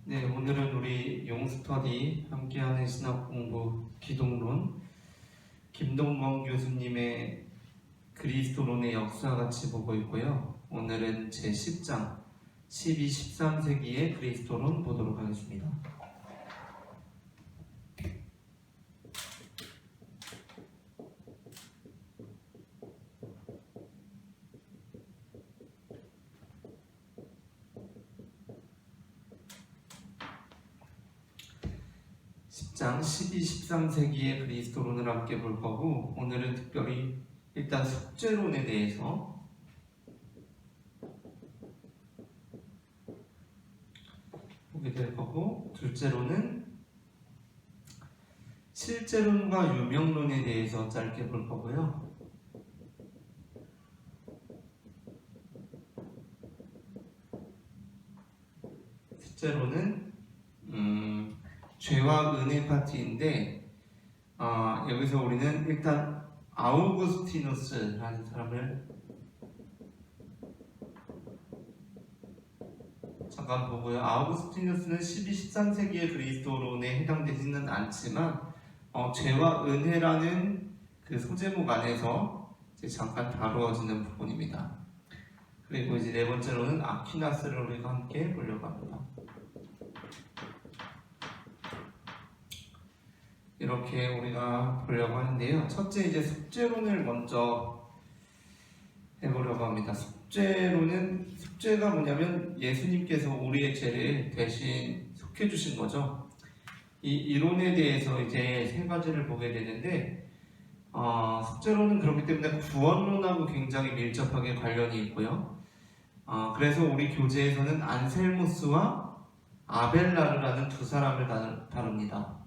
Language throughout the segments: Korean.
네, 오늘은 우리 용스터디 함께하는 신학공부 기독론 김동건 교수님의 그리스도론의 역사 같이 보고 있고요. 오늘은 제10장 12, 13세기의 그리스도론 보도록 하겠습니다. 10장 12, 13세기의 그리스도론을 함께 볼 거고, 오늘은 특별히 일단 속죄론에 대해서 보게 될 거고, 둘째로는 실제론과 유명론에 대해서 짧게 볼 거고요. 셋째로는 죄와 은혜 파트인데, 여기서 우리는 일단 아우구스티누스라는 사람을 잠깐 보고요. 아우구스티누스는 12, 13세기의 그리스도론에 해당되지는 않지만 죄와 은혜라는 그 소제목 안에서 이제 잠깐 다루어지는 부분입니다. 그리고 이제 네 번째로는 아퀴나스를 우리가 함께 보려고 합니다. 이렇게 우리가 보려고 하는데요. 첫째 이제 속죄론을 먼저 해보려고 합니다. 속죄가 뭐냐면 예수님께서 우리의 죄를 대신 속해 주신 거죠. 이 이론에 대해서 이제 세 가지를 보게 되는데, 속죄론은 그렇기 때문에 구원론하고 굉장히 밀접하게 관련이 있고요. 그래서 우리 교재에서는 안셀무스와 아벨라르라는 두 사람을 다룹니다.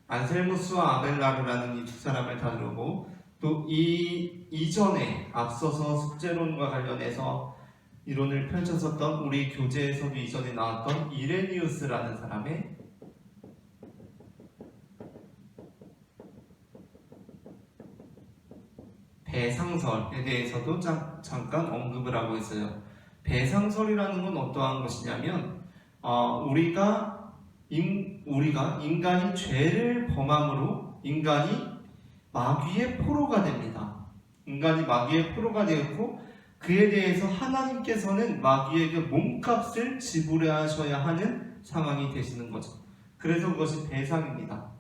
안셀무스와 아벨라르라는 이 두 사람을 다루고, 또 이 이전에 앞서서 속죄론과 관련해서 이론을 펼쳤었던 우리 교재에서도 이전에 나왔던 이레니우스라는 사람의 배상설에 대해서도 잠깐 언급을 하고 있어요. 배상설이라는 건 어떠한 것이냐면, 우리가 인간이 죄를 범함으로 인간이 마귀의 포로가 됩니다. 인간이 마귀의 포로가 되었고, 그에 대해서 하나님께서는 마귀에게 몸값을 지불하셔야 하는 상황이 되시는 거죠. 그래서 그것이 배상입니다.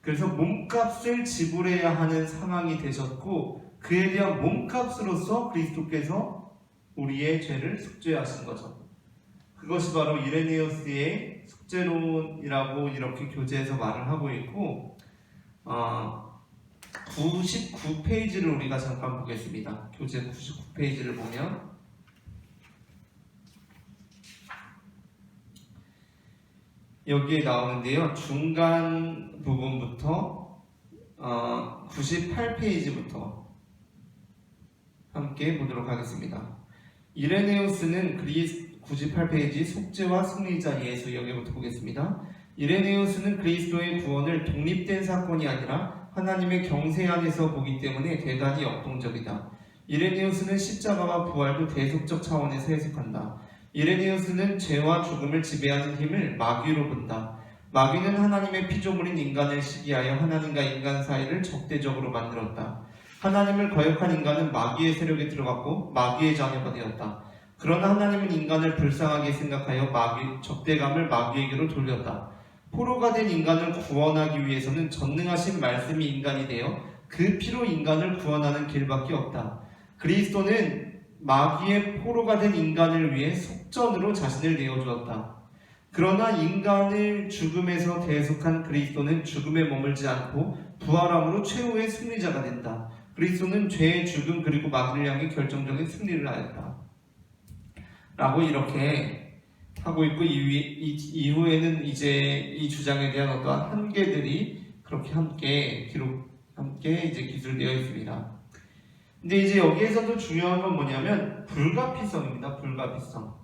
그래서 몸값을 지불해야 하는 상황이 되셨고, 그에 대한 몸값으로서 그리스도께서 우리의 죄를 속죄하신 거죠. 그것이 바로 이레네우스의 속죄론이라고 이렇게 교재에서 말을 하고 있고, 99페이지를 우리가 잠깐 보겠습니다. 교재 99페이지를 보면 여기에 나오는데요. 중간 부분부터 98페이지부터 함께 보도록 하겠습니다. 이레네우스는 98페이지 속죄와 승리자 예수, 여기부터 보겠습니다. 이레네우스는 그리스도의 구원을 독립된 사건이 아니라 하나님의 경세 안에서 보기 때문에 대단히 역동적이다. 이레네우스는 십자가와 부활도 대속적 차원에서 해석한다. 이레네우스는 죄와 죽음을 지배하는 힘을 마귀로 본다. 마귀는 하나님의 피조물인 인간을 시기하여 하나님과 인간 사이를 적대적으로 만들었다. 하나님을 거역한 인간은 마귀의 세력에 들어갔고 마귀의 자녀가 되었다. 그러나 하나님은 인간을 불쌍하게 생각하여 적대감을 마귀에게로 돌렸다. 포로가 된 인간을 구원하기 위해서는 전능하신 말씀이 인간이 되어 그 피로 인간을 구원하는 길밖에 없다. 그리스도는 마귀의 포로가 된 인간을 위해 속전으로 자신을 내어주었다. 그러나 인간을 죽음에서 대속한 그리스도는 죽음에 머물지 않고 부활함으로 최후의 승리자가 된다. 그리스도는 죄의 죽음 그리고 마귀를 향해 결정적인 승리를 하였다. 라고 이렇게 하고 있고, 이후에는 이제 이 주장에 대한 어떠한 한계들이 그렇게 함께 이제 기술되어 있습니다. 근데 이제 여기에서도 중요한 건 뭐냐면 불가피성입니다. 불가피성.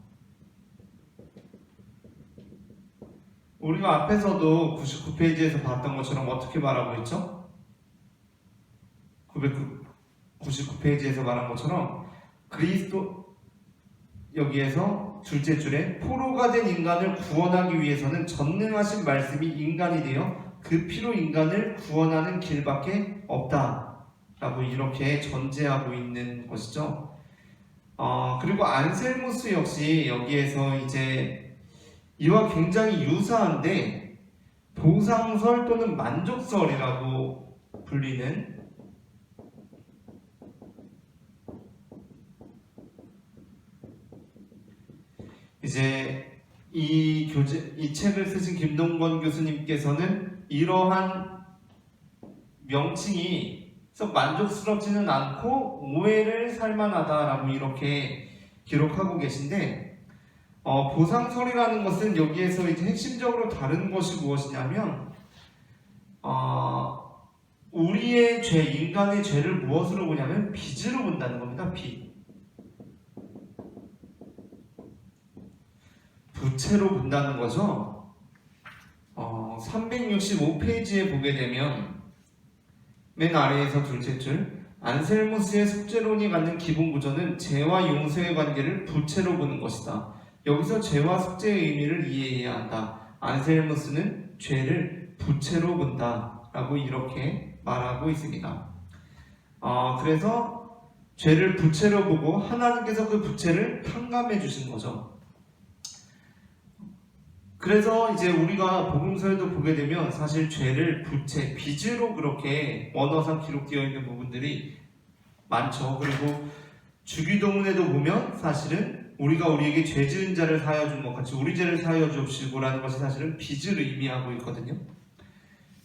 우리가 앞에서도 99페이지에서 봤던 것처럼 어떻게 말하고 있죠? 999페이지에서 말한 것처럼 그리스도 여기에서 둘째 줄에 포로가 된 인간을 구원하기 위해서는 전능하신 말씀이 인간이 되어 그 피로 인간을 구원하는 길밖에 없다라고 이렇게 전제하고 있는 것이죠. 그리고 안셀무스 역시 여기에서 이제 이와 굉장히 유사한데 보상설 또는 만족설이라고 불리는 이제 이 책을 쓰신 김동건 교수님께서는 이러한 명칭이 썩 만족스럽지는 않고 오해를 살만하다라고 이렇게 기록하고 계신데 보상설이라는 것은 여기에서 이제 핵심적으로 다른 것이 무엇이냐면 우리의 죄, 인간의 죄를 무엇으로 보냐면 빚으로 본다는 겁니다. 빚. 부채로 본다는 거죠. 365페이지에 보게 되면 맨 아래에서 둘째 줄 안셀무스의 속죄론이 갖는 기본 구조는 죄와 용서의 관계를 부채로 보는 것이다. 여기서 죄와 속죄의 의미를 이해해야 한다. 안셀무스는 죄를 부채로 본다 라고 이렇게 말하고 있습니다. 그래서 죄를 부채로 보고 하나님께서 그 부채를 탕감해 주신 거죠. 그래서 이제 우리가 복음서에도 보게 되면 사실 죄를 부채, 빚으로 그렇게 원어상 기록되어 있는 부분들이 많죠. 그리고 주기도문에도 보면 사실은 우리가 우리에게 죄 지은 자를 사하여 준 것 같이 우리 죄를 사하여 주옵시고라는 것이 사실은 빚을 의미하고 있거든요.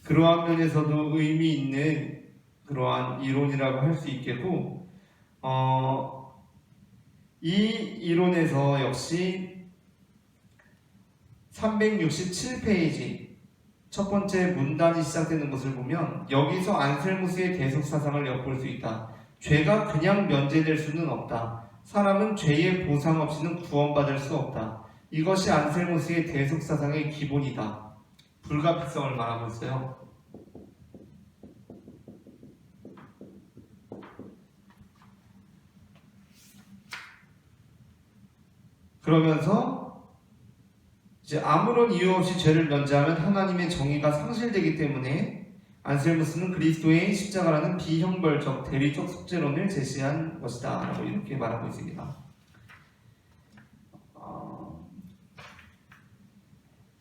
그러한 면에서도 의미 있는 그러한 이론이라고 할 수 있겠고 이 이론에서 역시 367페이지 첫 번째 문단이 시작되는 것을 보면 여기서 안셀무스의 대속 사상을 엿볼 수 있다. 죄가 그냥 면제될 수는 없다. 사람은 죄의 보상 없이는 구원받을 수 없다. 이것이 안셀무스의 대속 사상의 기본이다. 불가피성을 말하고 있어요. 그러면서 이제 아무런 이유 없이 죄를 면제하면 하나님의 정의가 상실되기 때문에 안셀무스는 그리스도의 십자가라는 비형벌적 대리적 속죄론을 제시한 것이다 라고 이렇게 말하고 있습니다.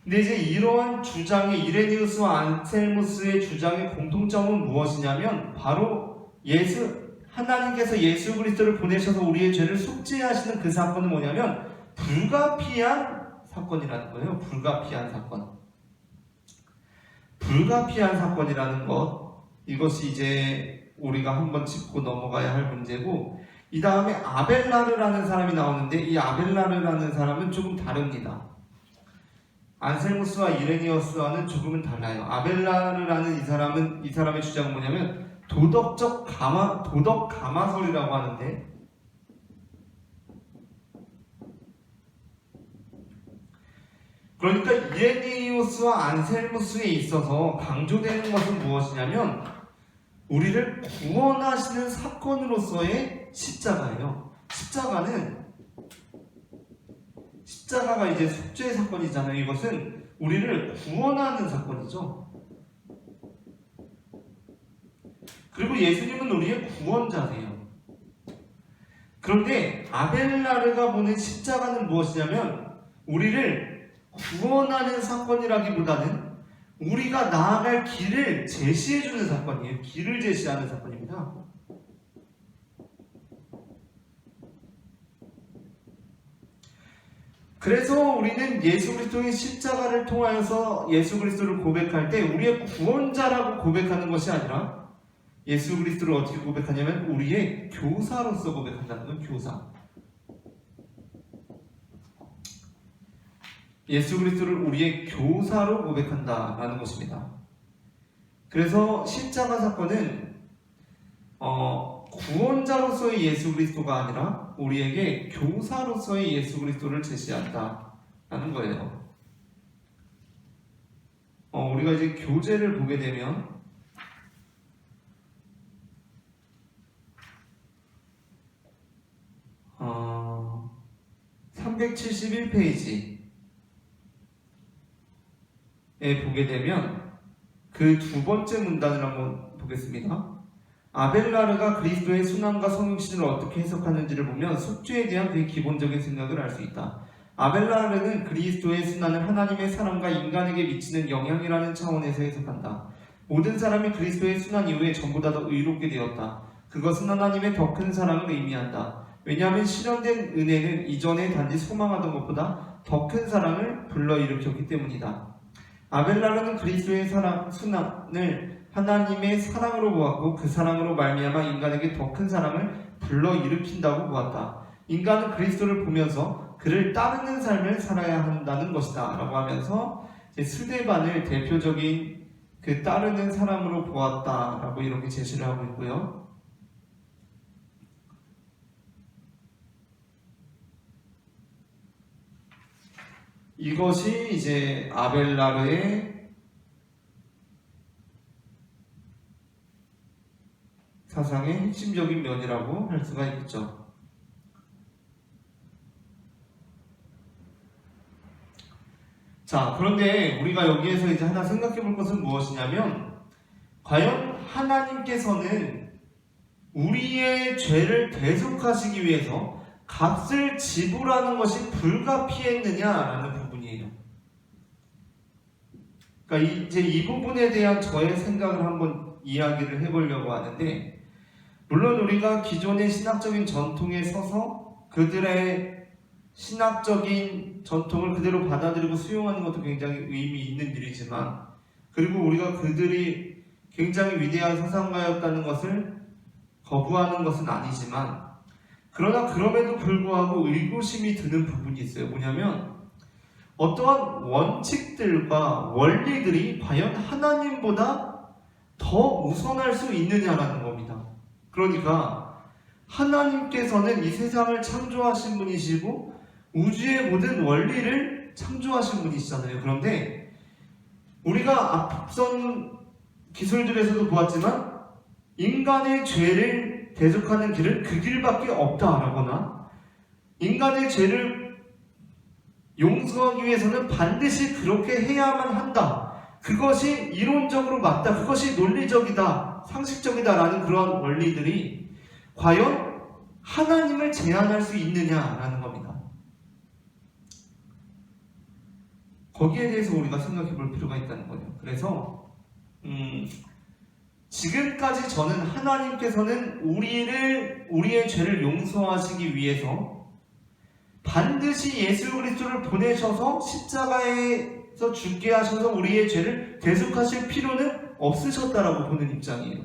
근데 이제 이러한 주장의 이레니우스와 안셀무스의 주장의 공통점은 무엇이냐면 바로 하나님께서 예수 그리스도를 보내셔서 우리의 죄를 속죄하시는 그 사건은 뭐냐면 불가피한 사건이라는 거예요. 불가피한 사건. 불가피한 사건이라는 것, 이것이 이제 우리가 한번 짚고 넘어가야 할 문제고, 이 다음에 아벨라르라는 사람이 나오는데 이 아벨라르라는 사람은 조금 다릅니다. 안셀무스와 이레니어스와는 조금은 달라요. 아벨라르라는 이 사람의 주장은 뭐냐면 도덕 가마설이라고 하는데, 그러니까 이레니우스와 안셀무스에 있어서 강조되는 것은 무엇이냐면 우리를 구원하시는 사건으로서의 십자가예요. 십자가가 이제 속죄의 사건이잖아요. 이것은 우리를 구원하는 사건이죠. 그리고 예수님은 우리의 구원자세요. 그런데 아벨라르가 보는 십자가는 무엇이냐면 우리를 구원하는 사건이라기보다는 우리가 나아갈 길을 제시해주는 사건이에요. 길을 제시하는 사건입니다. 그래서 우리는 예수 그리스도의 십자가를 통하여서 예수 그리스도를 고백할 때 우리의 구원자라고 고백하는 것이 아니라 예수 그리스도를 어떻게 고백하냐면 우리의 교사로서 고백한다는 건 교사. 예수 그리스도를 우리의 교사로 고백한다라는 것입니다. 그래서 십자가 사건은 구원자로서의 예수 그리스도가 아니라 우리에게 교사로서의 예수 그리스도를 제시한다라는 거예요. 우리가 이제 교제를 보게 되면 21페이지에 보게 되면 그 두 번째 문단을 한번 보겠습니다. 아벨라르가 그리스도의 순환과 성육신을 어떻게 해석하는지를 보면 속죄에 대한 그의 기본적인 생각을 알 수 있다. 아벨라르는 그리스도의 순환을 하나님의 사랑과 인간에게 미치는 영향이라는 차원에서 해석한다. 모든 사람이 그리스도의 순환 이후에 전부 다 더 의롭게 되었다. 그것은 하나님의 더 큰 사랑을 의미한다. 왜냐하면 실현된 은혜는 이전에 단지 소망하던 것보다 더 큰 사랑을 불러일으켰기 때문이다. 아벨라르는 그리스도의 순환을 하나님의 사랑으로 보았고 그 사랑으로 말미암아 인간에게 더 큰 사랑을 불러일으킨다고 보았다. 인간은 그리스도를 보면서 그를 따르는 삶을 살아야 한다는 것이다 라고 하면서 스데반을 대표적인 그 따르는 사람으로 보았다 라고 이렇게 제시를 하고 있고요. 이것이 이제 아벨라르의 사상의 핵심적인 면이라고 할 수가 있겠죠. 자, 그런데 우리가 여기에서 이제 하나 생각해 볼 것은 무엇이냐면, 과연 하나님께서는 우리의 죄를 대속하시기 위해서 값을 지불하는 것이 불가피했느냐라는 부분이에요. 그러니까 이제 이 부분에 대한 저의 생각을 한번 이야기를 해보려고 하는데, 물론 우리가 기존의 신학적인 전통에 서서 그들의 신학적인 전통을 그대로 받아들이고 수용하는 것도 굉장히 의미 있는 일이지만, 그리고 우리가 그들이 굉장히 위대한 사상가였다는 것을 거부하는 것은 아니지만, 그러나 그럼에도 불구하고 의구심이 드는 부분이 있어요. 뭐냐면 어떠한 원칙들과 원리들이 과연 하나님보다 더 우선할 수 있느냐라는 겁니다. 그러니까 하나님께서는 이 세상을 창조하신 분이시고 우주의 모든 원리를 창조하신 분이시잖아요. 그런데 우리가 앞선 기술들에서도 보았지만 인간의 죄를 대속하는 길은 그 길밖에 없다라거나 인간의 죄를 용서하기 위해서는 반드시 그렇게 해야만 한다. 그것이 이론적으로 맞다. 그것이 논리적이다. 상식적이다라는 그런 원리들이 과연 하나님을 제한할 수 있느냐라는 겁니다. 거기에 대해서 우리가 생각해 볼 필요가 있다는 거예요. 그래서 지금까지 저는 하나님께서는 우리의 죄를 용서하시기 위해서 반드시 예수 그리스도를 보내셔서 십자가에서 죽게 하셔서 우리의 죄를 대속하실 필요는 없으셨다라고 보는 입장이에요.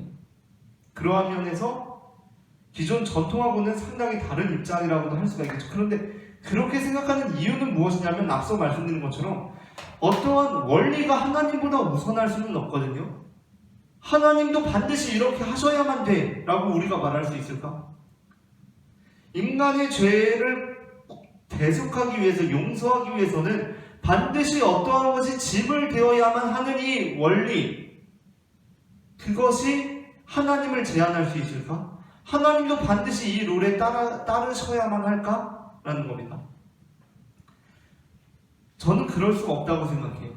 그러한 면에서 기존 전통하고는 상당히 다른 입장이라고도 할 수가 있겠죠. 그런데 그렇게 생각하는 이유는 무엇이냐면 앞서 말씀드린 것처럼 어떠한 원리가 하나님보다 우선할 수는 없거든요. 하나님도 반드시 이렇게 하셔야만 돼 라고 우리가 말할 수 있을까? 인간의 죄를 대속하기 위해서, 용서하기 위해서는 반드시 어떠한 것이 지불되어야만 하는 이 원리, 그것이 하나님을 제한할 수 있을까? 하나님도 반드시 이 룰에 따르셔야만 할까? 라는 겁니다. 저는 그럴 수 없다고 생각해요.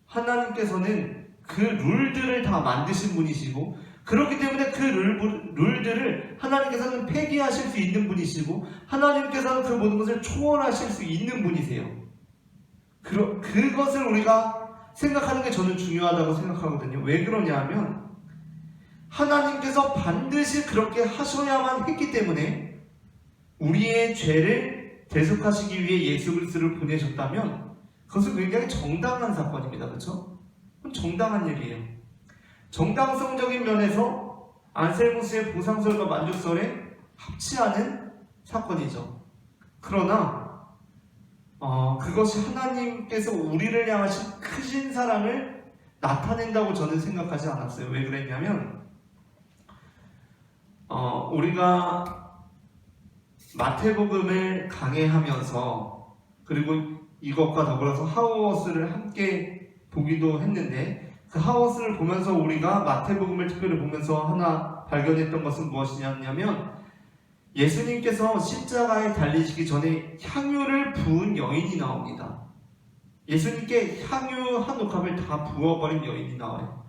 하나님께서는 그 룰들을 다 만드신 분이시고, 그렇기 때문에 그 룰들을 하나님께서는 폐기하실 수 있는 분이시고, 하나님께서는 그 모든 것을 초월하실 수 있는 분이세요. 그것을 우리가 생각하는 게 저는 중요하다고 생각하거든요. 왜 그러냐 하면 하나님께서 반드시 그렇게 하셔야만 했기 때문에 우리의 죄를 대속하시기 위해 예수 그리스도를 보내셨다면 그것은 굉장히 정당한 사건입니다. 그렇죠? 정당한 일이에요. 정당성적인 면에서 안셀무스의 보상설과 만족설에 합치하는 사건이죠. 그러나 그것이 하나님께서 우리를 향하신 크신 사랑을 나타낸다고 저는 생각하지 않았어요. 왜 그랬냐면 우리가 마태복음을 강해하면서 그리고 이것과 더불어서 하우어스를 함께 보기도 했는데, 그 하우어스를 보면서 우리가 마태복음을 특별히 보면서 하나 발견했던 것은 무엇이냐면 예수님께서 십자가에 달리시기 전에 향유를 부은 여인이 나옵니다. 예수님께 향유 한 옥합을 다 부어버린 여인이 나와요.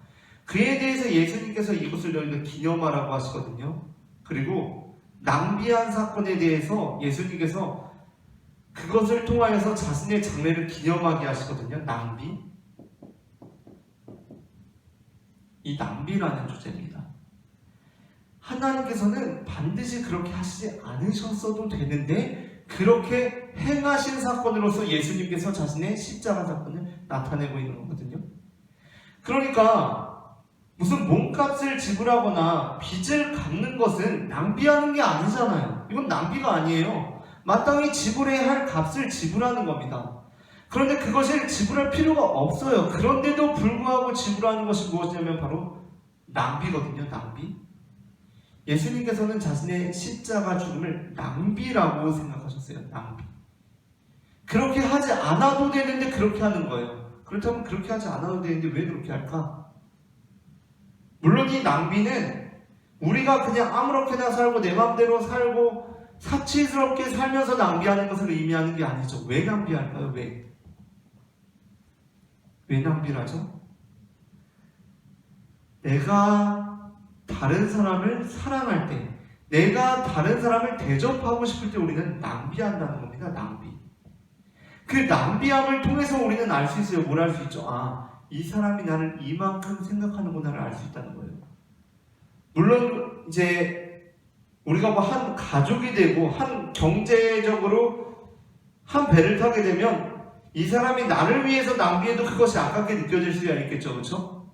그에 대해서 예수님께서 이것을 너희는 기념하라고 하시거든요. 그리고 낭비한 사건에 대해서 예수님께서 그것을 통하여서 자신의 장래를 기념하게 하시거든요. 낭비. 이 낭비라는 주제입니다. 하나님께서는 반드시 그렇게 하시지 않으셨어도 되는데 그렇게 행하신 사건으로서 예수님께서 자신의 십자가 사건을 나타내고 있는 거거든요. 그러니까 무슨 몸값을 지불하거나 빚을 갚는 것은 낭비하는 게 아니잖아요. 이건 낭비가 아니에요. 마땅히 지불해야 할 값을 지불하는 겁니다. 그런데 그것을 지불할 필요가 없어요. 그런데도 불구하고 지불하는 것이 무엇이냐면 바로 낭비거든요. 낭비. 예수님께서는 자신의 십자가 죽음을 낭비라고 생각하셨어요. 낭비. 그렇게 하지 않아도 되는데 그렇게 하는 거예요. 그렇다면 그렇게 하지 않아도 되는데 왜 그렇게 할까? 물론 이 낭비는 우리가 그냥 아무렇게나 살고 내 맘대로 살고 사치스럽게 살면서 낭비하는 것을 의미하는 게 아니죠. 왜 낭비할까요? 왜 낭비를 하죠? 내가 다른 사람을 사랑할 때, 내가 다른 사람을 대접하고 싶을 때 우리는 낭비한다는 겁니다. 낭비. 그 낭비함을 통해서 우리는 알 수 있어요. 뭘 알 수 있죠? 이 사람이 나를 이만큼 생각하는구나를 알 수 있다는 거예요. 물론 이제 우리가 뭐 한 가족이 되고 한 경제적으로 한 배를 타게 되면 이 사람이 나를 위해서 낭비해도 그것이 아깝게 느껴질 수가 있겠죠. 그렇죠?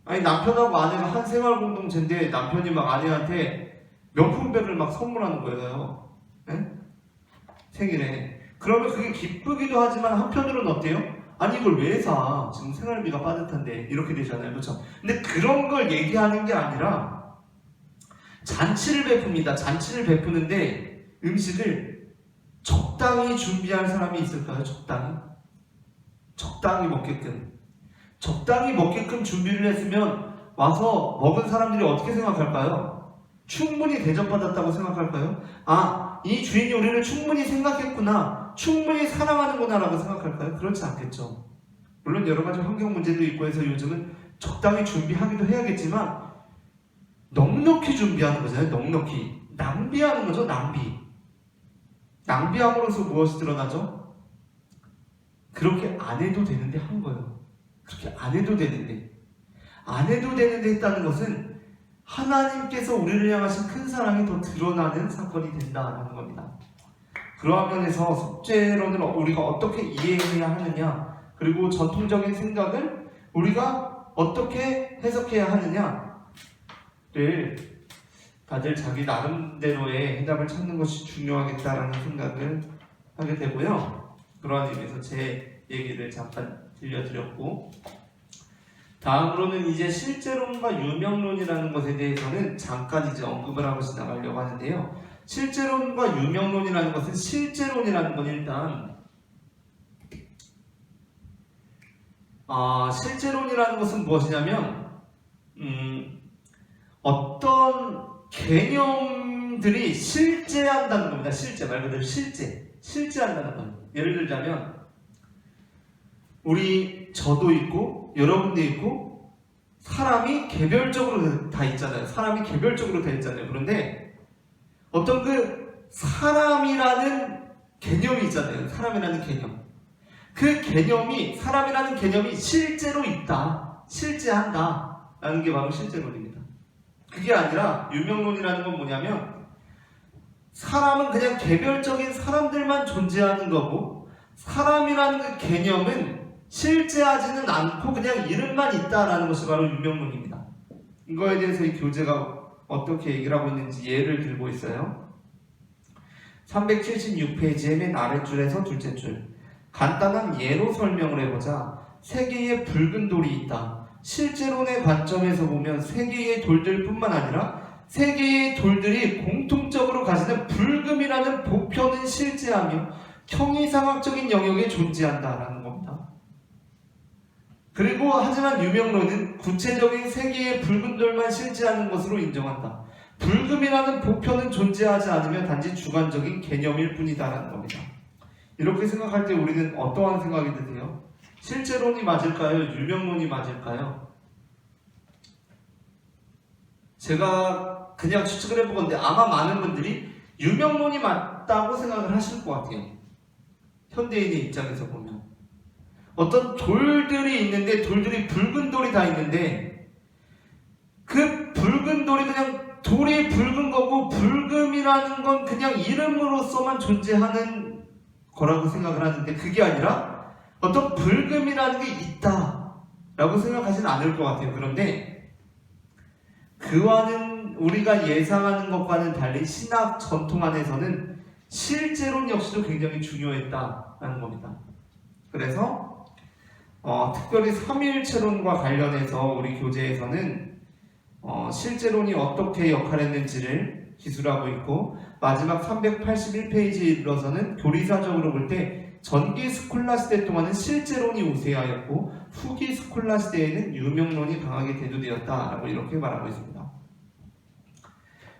아니 남편하고 아내가 한 생활 공동체인데 남편이 막 아내한테 명품백을 막 선물하는 거예요. 네? 생일에. 그러면 그게 기쁘기도 하지만 한편으로는 어때요? 아니 이걸 왜 사? 지금 생활비가 빠듯한데 이렇게 되잖아요. 그렇죠? 근데 그런 걸 얘기하는 게 아니라 잔치를 베풉니다. 잔치를 베푸는데 음식을 적당히 준비할 사람이 있을까요? 적당히 먹게끔 준비를 했으면 와서 먹은 사람들이 어떻게 생각할까요? 충분히 대접받았다고 생각할까요? 이 주인이 우리를 충분히 생각했구나, 충분히 사랑하는구나 라고 생각할까요? 그렇지 않겠죠. 물론 여러 가지 환경 문제도 있고 해서 요즘은 적당히 준비하기도 해야겠지만 넉넉히 준비하는 거잖아요. 넉넉히. 낭비하는 거죠. 낭비함으로써 무엇이 드러나죠? 그렇게 안 해도 되는데 한 거예요. 그렇게 안 해도 되는데 했다는 것은 하나님께서 우리를 향하신 큰 사랑이 더 드러나는 사건이 된다는 겁니다. 그러한 면에서 속죄론을 우리가 어떻게 이해해야 하느냐, 그리고 전통적인 생각을 우리가 어떻게 해석해야 하느냐를 다들 자기 나름대로의 해답을 찾는 것이 중요하겠다라는 생각을 하게 되고요. 그러한 의미에서 제 얘기를 잠깐 들려드렸고, 다음으로는 이제 실제론과 유명론이라는 것에 대해서는 잠깐 이제 언급을 하고 지나가려고 하는데요. 실제론과 유명론이라는 것은, 실제론이라는 건 일단 실제론이라는 것은 무엇이냐면 어떤 개념들이 실제한다는 겁니다. 실제 말 그대로 실제한다는 거예요. 예를 들자면 저도 있고 여러분도 있고 사람이 개별적으로 다 있잖아요. 그런데 어떤 그 사람이라는 개념이 있잖아요. 그 개념이, 사람이라는 개념이 실제로 있다, 실제한다 라는 게 바로 실제론입니다. 그게 아니라 유명론이라는 건 뭐냐면 사람은 그냥 개별적인 사람들만 존재하는 거고 사람이라는 그 개념은 실제하지는 않고 그냥 이름만 있다라는 것이 바로 유명론입니다. 이거에 대해서 이 교재가 어떻게 얘기를 하고 있는지 예를 들고 있어요. 376페이지의 맨 아랫줄에서 둘째 줄, 간단한 예로 설명을 해보자. 세 개의 붉은 돌이 있다. 실제론의 관점에서 보면 세 개의 돌들뿐만 아니라 세 개의 돌들이 공통적으로 가지는 붉음이라는 보편은 실제하며 형이상학적인 영역에 존재한다라는 겁니다. 그리고 하지만 유명론은 구체적인 세 개의 붉은 돌만 실제하는 것으로 인정한다. 불금이라는 보편은 존재하지 않으면 단지 주관적인 개념일 뿐이다라는 겁니다. 이렇게 생각할 때 우리는 어떠한 생각이 드세요? 실제론이 맞을까요? 유명론이 맞을까요? 제가 그냥 추측을 해보건데 아마 많은 분들이 유명론이 맞다고 생각을 하실 것 같아요. 현대인의 입장에서 보면 어떤 돌들이 있는데 돌들이 붉은 돌이 다 있는데 그 붉은 돌이 그냥 돌이 붉은 거고 불금이라는 건 그냥 이름으로서만 존재하는 거라고 생각을 하는데 그게 아니라 어떤 불금이라는 게 있다라고 생각하지는 않을 것 같아요. 그런데 그와는 우리가 예상하는 것과는 달리 신학 전통 안에서는 실제론 역시도 굉장히 중요했다라는 겁니다. 그래서 특별히 삼위일체론과 관련해서 우리 교재에서는 실제론이 어떻게 역할했는지를 기술하고 있고 마지막 381페이지에 이르러서는 교리사적으로 볼 때 전기 스콜라 시대 동안은 실제론이 우세하였고 후기 스콜라 시대에는 유명론이 강하게 대두되었다라고 이렇게 말하고 있습니다.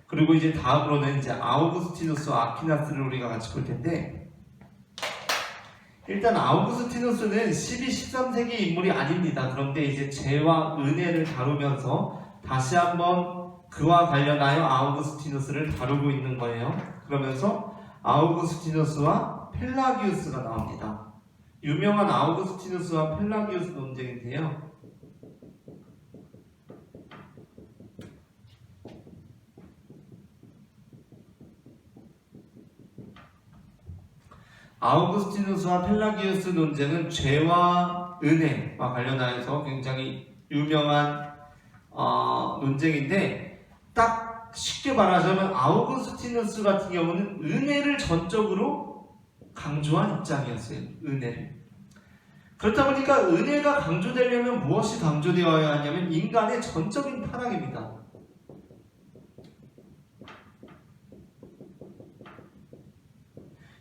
그리고 이제 다음으로는 이제 아우구스티누스와 아퀴나스를 우리가 같이 볼 텐데 일단 아우구스티누스는 12, 13세기 인물이 아닙니다. 그런데 이제 죄와 은혜를 다루면서 다시 한번 그와 관련하여 아우구스티누스를 다루고 있는 거예요. 그러면서 아우구스티누스와 펠라기우스가 나옵니다. 유명한 아우구스티누스와 펠라기우스 논쟁인데요. 아우구스티누스와 펠라기우스 논쟁은 죄와 은혜와 관련하여서 굉장히 유명한 논쟁인데 딱 쉽게 말하자면 아우구스티누스 같은 경우는 은혜를 전적으로 강조한 입장이었어요. 은혜를. 그렇다 보니까 은혜가 강조되려면 무엇이 강조되어야 하냐면 인간의 전적인 타락입니다.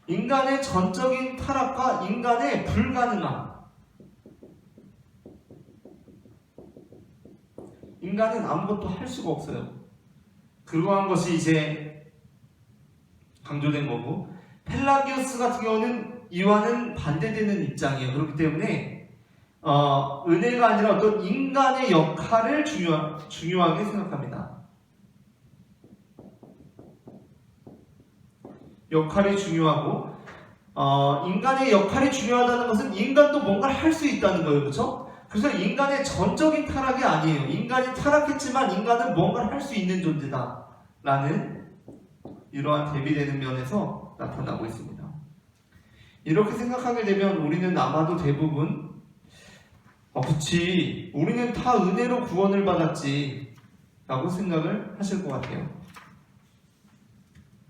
인간의 전적인 타락과 인간의 불가능함. 인간은 아무것도 할 수가 없어요. 그러한 것이 이제 강조된 거고 펠라기우스 같은 경우는 이와는 반대되는 입장이에요. 그렇기 때문에 은혜가 아니라 어떤 인간의 역할을 중요하게 생각합니다. 역할이 중요하고 인간의 역할이 중요하다는 것은 인간도 뭔가를 할 수 있다는 거예요. 그렇죠? 그래서 인간의 전적인 타락이 아니에요. 인간이 타락했지만 인간은 뭔가를 할 수 있는 존재다 라는 이러한 대비되는 면에서 나타나고 있습니다. 이렇게 생각하게 되면 우리는 아마도 대부분 그치 우리는 다 은혜로 구원을 받았지 라고 생각을 하실 것 같아요.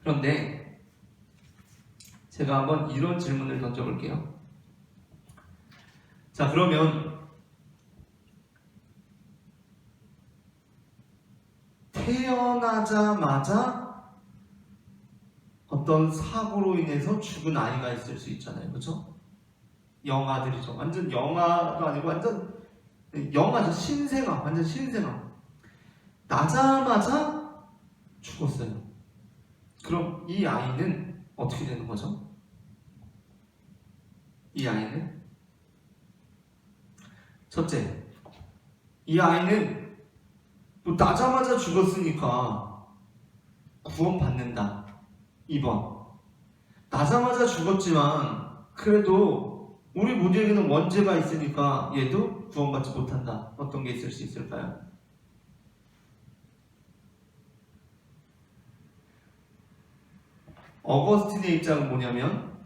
그런데 제가 한번 이런 질문을 던져볼게요. 자, 그러면 태어나자마자 어떤 사고로 인해서 죽은 아이가 있을 수 있잖아요. 그렇죠? 영아들이죠. 완전 영아도 아니고 완전 영아죠. 신생아. 완전 신생아. 나자마자 죽었어요. 그럼 이 아이는 어떻게 되는 거죠? 이 아이는 첫째, 이 아이는 또 나자마자 죽었으니까 구원받는다. 2번, 나자마자 죽었지만 그래도 우리 모두에게는 원죄가 있으니까 얘도 구원받지 못한다. 어떤 게 있을 수 있을까요? 어거스틴의 입장은 뭐냐면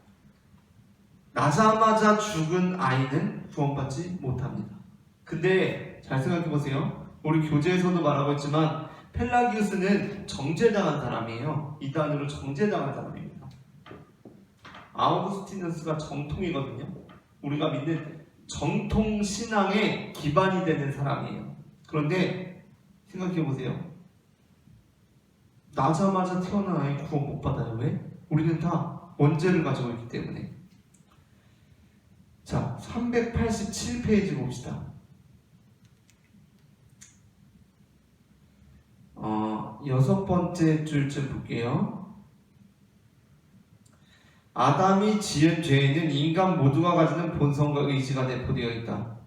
나자마자 죽은 아이는 구원받지 못합니다. 근데 잘 생각해보세요. 우리 교재에서도 말하고 있지만 펠라기우스는 정죄당한 사람이에요. 이단으로 정죄당한 사람입니다. 아우구스티누스가 정통이거든요. 우리가 믿는 정통 신앙의 기반이 되는 사람이에요. 그런데 생각해보세요. 나자마자 태어난 아이 구원 못 받아요. 왜? 우리는 다 원죄를 가지고 있기 때문에. 자, 387페이지 봅시다. 6번째 줄쯤 볼게요. 아담이 지은 죄에는 인간 모두가 가지는 본성과 의지가 내포되어 있다.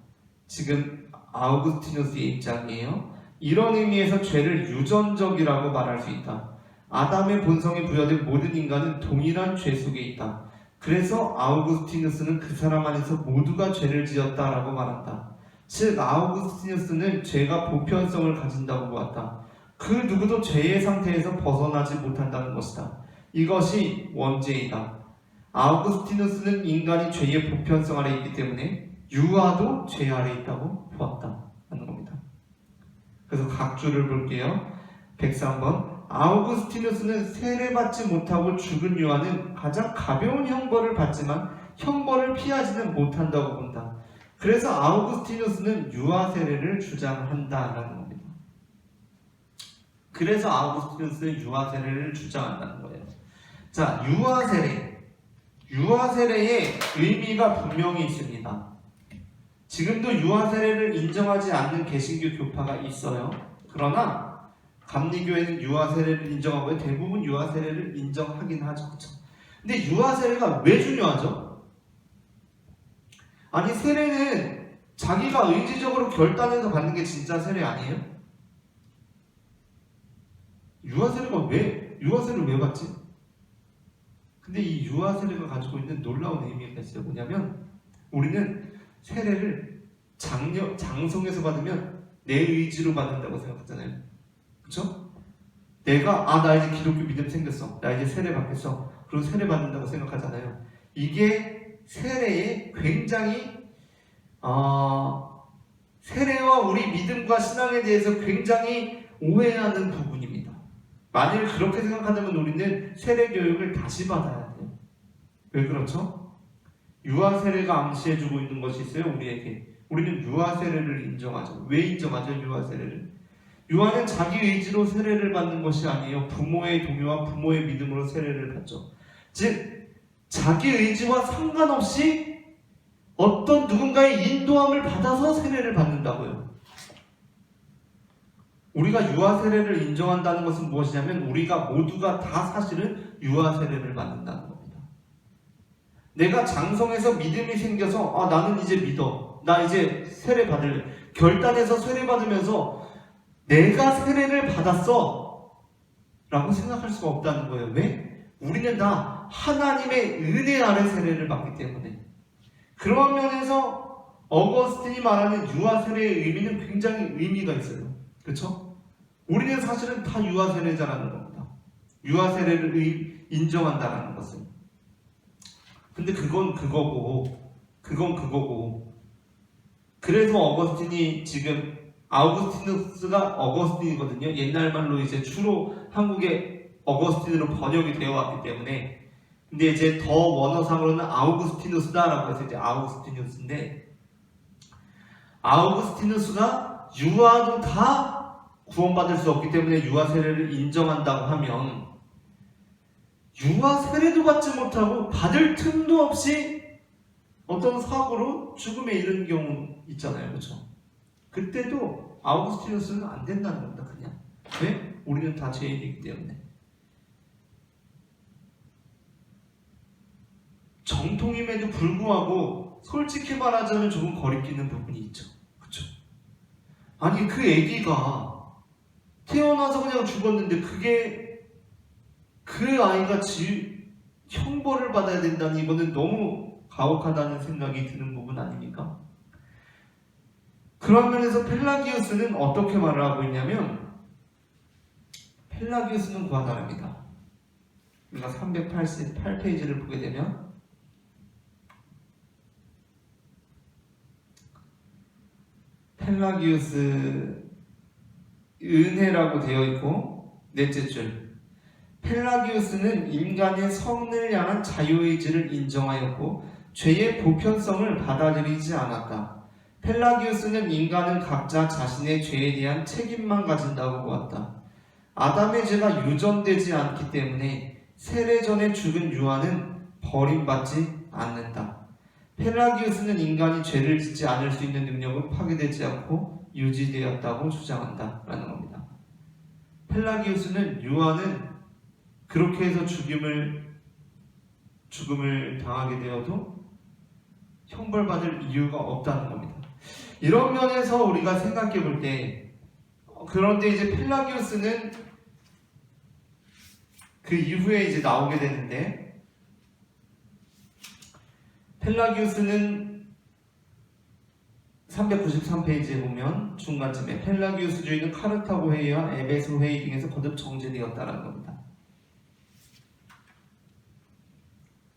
지금 아우구스티누스의 입장이에요. 이런 의미에서 죄를 유전적이라고 말할 수 있다. 아담의 본성에 부여된 모든 인간은 동일한 죄 속에 있다. 그래서 아우구스티누스는 그 사람 안에서 모두가 죄를 지었다라고 말한다. 즉 아우구스티누스는 죄가 보편성을 가진다고 보았다. 그 누구도 죄의 상태에서 벗어나지 못한다는 것이다. 이것이 원죄이다. 아우구스티누스는 인간이 죄의 보편성 아래 있기 때문에 유아도 죄 아래 있다고 보았다는 겁니다. 그래서 각 줄을 볼게요. 103번. 아우구스티누스는 세례받지 못하고 죽은 유아는 가장 가벼운 형벌을 받지만 형벌을 피하지는 못한다고 본다. 그래서 아우구스티누스는 유아 세례를 주장한다라는 겁니다. 그래서 아우구스티누스는 유아 세례를 주장한다는 거예요. 자, 유아 세례. 유아 세례의 의미가 분명히 있습니다. 지금도 유아 세례를 인정하지 않는 개신교 교파가 있어요. 그러나 감리교회는 유아 세례를 인정하고요. 대부분 유아 세례를 인정하긴 하죠. 그렇죠? 근데 유아 세례가 왜 중요하죠? 아니 세례는 자기가 의지적으로 결단해서 받는 게 진짜 세례 아니에요? 유아 세례를 왜 받지? 근데 이 유아 세례가 가지고 있는 놀라운 의미가 있어요. 뭐냐면 우리는 세례를 장성에서 받으면 내 의지로 받는다고 생각하잖아요. 그렇죠? 나 이제 기독교 믿음 생겼어. 나 이제 세례 받겠어. 그리고 세례 받는다고 생각하잖아요. 이게 세례의 굉장히 세례와 우리 믿음과 신앙에 대해서 굉장히 오해하는 부분입니다. 만일 그렇게 생각한다면 우리는 세례 교육을 다시 받아야 돼요. 왜 그렇죠? 유아 세례가 암시해주고 있는 것이 있어요. 우리에게. 우리는 유아 세례를 인정하죠. 왜 인정하죠? 유아 세례를. 유아는 자기 의지로 세례를 받는 것이 아니에요. 부모의 동요와 부모의 믿음으로 세례를 받죠. 즉 자기 의지와 상관없이 어떤 누군가의 인도함을 받아서 세례를 받는다고요. 우리가 유아 세례를 인정한다는 것은 무엇이냐면 우리가 모두가 다 사실은 유아 세례를 받는다는 겁니다. 내가 장성에서 믿음이 생겨서 나는 이제 믿어. 나 이제 세례 받을래. 결단해서 세례 받으면서 내가 세례를 받았어 라고 생각할 수가 없다는 거예요. 왜? 우리는 다 하나님의 은혜 아래 세례를 받기 때문에. 그런 면에서 어거스틴이 말하는 유아 세례의 의미는 굉장히 의미가 있어요. 그렇죠? 우리는 사실은 다 유아 세례자라는 겁니다. 유아 세례를 인정한다는 것은. 근데 그건 그거고 그래서 어거스틴이 지금 아우구스티누스가 어거스틴이거든요. 옛날 말로 이제 주로 한국에 어거스틴으로 번역이 되어 왔기 때문에. 근데 이제 더 원어상으로는 아우구스티누스다라고 해서 이제 아우구스티누스인데, 아우구스티누스가 유아도 다 구원받을 수 없기 때문에 유아 세례를 인정한다고 하면 유아 세례도 받지 못하고 받을 틈도 없이 어떤 사고로 죽음에 이르는 경우 있잖아요. 그렇죠? 그때도 아우구스티누스는 안 된다는 겁니다. 그냥. 왜? 우리는 다 죄인이기 때문에. 정통임에도 불구하고 솔직히 말하자면 조금 거리끼는 부분이 있죠. 그렇죠? 아니 그 아기가 태어나서 그냥 죽었는데 그게 그 아이가 형벌을 받아야 된다니 이거는 너무 가혹하다는 생각이 드는 부분 아닙니까? 그런 면에서 펠라기우스는 어떻게 말을 하고 있냐면 펠라기우스는 그와 다릅니다. 우리가 388페이지를 보게 되면 펠라기우스 은혜라고 되어 있고 넷째 줄 펠라기우스는 인간의 성을 향한 자유의지를 인정하였고 죄의 보편성을 받아들이지 않았다. 펠라기우스는 인간은 각자 자신의 죄에 대한 책임만 가진다고 보았다. 아담의 죄가 유전되지 않기 때문에 세례 전에 죽은 유아는 버림받지 않는다. 펠라기우스는 인간이 죄를 짓지 않을 수 있는 능력은 파괴되지 않고 유지되었다고 주장한다 라는 겁니다. 펠라기우스는 요한은 그렇게 해서 죽음을 당하게 되어도 형벌받을 이유가 없다는 겁니다. 이런 면에서 우리가 생각해 볼 때, 그런데 이제 펠라기우스는 그 이후에 이제 나오게 되는데, 펠라기우스는 393페이지에 보면 중간쯤에 펠라기우스주의는 카르타고 회의와 에베소 회의 등에서 거듭 정제되었다라는 겁니다.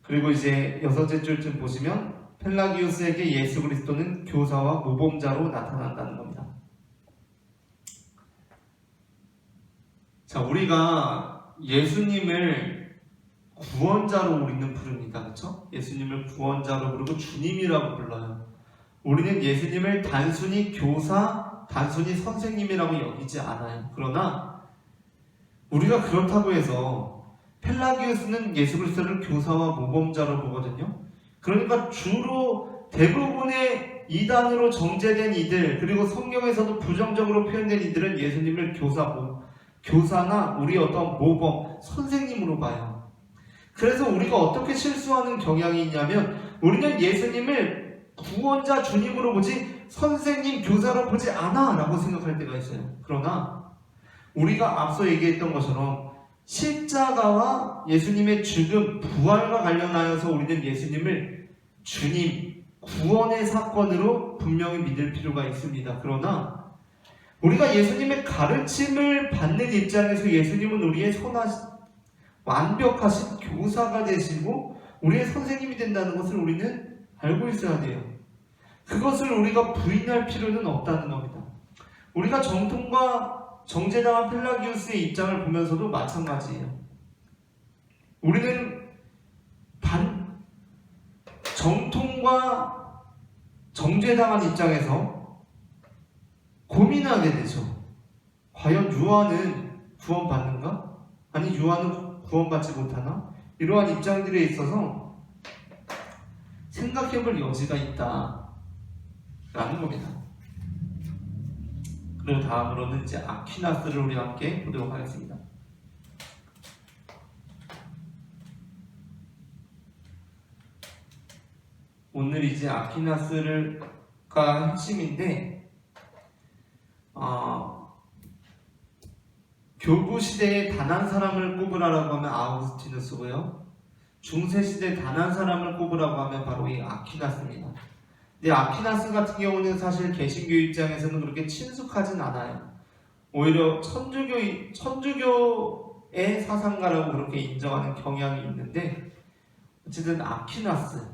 그리고 이제 여섯째 줄쯤 보시면 펠라기우스에게 예수 그리스도는 교사와 모범자로 나타난다는 겁니다. 자, 우리가 예수님을 구원자로 우리는 부릅니다. 그렇죠? 예수님을 구원자로 부르고 주님이라고 불러요. 우리는 예수님을 단순히 교사, 단순히 선생님이라고 여기지 않아요. 그러나 우리가 그렇다고 해서 펠라기우스는 예수 그리스도를 교사와 모범자로 보거든요. 그러니까 주로 대부분의 이단으로 정제된 이들, 그리고 성경에서도 부정적으로 표현된 이들은 예수님을 교사나 우리 어떤 모범, 선생님으로 봐요. 그래서 우리가 어떻게 실수하는 경향이 있냐면, 우리는 예수님을 구원자 주님으로 보지 선생님, 교사로 보지 않아 라고 생각할 때가 있어요. 그러나 우리가 앞서 얘기했던 것처럼 십자가와 예수님의 죽음, 부활과 관련하여서 우리는 예수님을 주님, 구원의 사건으로 분명히 믿을 필요가 있습니다. 그러나 우리가 예수님의 가르침을 받는 입장에서 예수님은 우리의 완벽하신 교사가 되시고 우리의 선생님이 된다는 것을 우리는 알고 있어야 돼요. 그것을 우리가 부인할 필요는 없다는 겁니다. 우리가 정통과 정제당한 펠라기우스의 입장을 보면서도 마찬가지예요. 우리는 정통과 정제당한 입장에서 고민하게 되죠. 과연 요한은 구원받는가? 아니 요한은 구원받지 못하나? 이러한 입장들에 있어서 생각해볼 여지가 있다 라는 겁니다. 그리고 다음으로는 이제 아퀴나스를 우리 함께 보도록 하겠습니다. 오늘 이제 아퀴나스가 핵심인데, 교부 시대에 단 한 사람을 꼽으라고 하면 아우구스티누스고요. 중세 시대에 단 한 사람을 꼽으라고 하면 바로 이 아퀴나스입니다. 근데 아퀴나스 같은 경우는 사실 개신교 입장에서는 그렇게 친숙하진 않아요. 오히려 천주교의 사상가라고 그렇게 인정하는 경향이 있는데, 어쨌든 아퀴나스를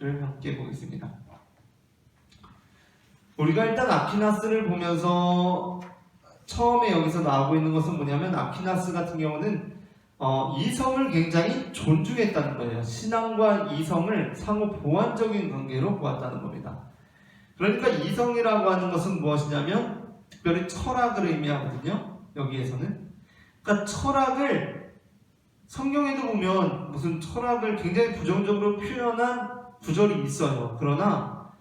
함께 보겠습니다. 우리가 일단 아퀴나스를 보면서 처음에 여기서 나오고 있는 것은 뭐냐면, 아퀴나스 같은 경우는 이성을 굉장히 존중했다는 거예요. 신앙과 이성을 상호 보완적인 관계로 보았다는 겁니다. 그러니까 이성이라고 하는 것은 무엇이냐면 특별히 철학을 의미하거든요. 여기에서는. 그러니까 철학을 성경에도 보면 무슨 철학을 굉장히 부정적으로 표현한 구절이 있어요. 그러나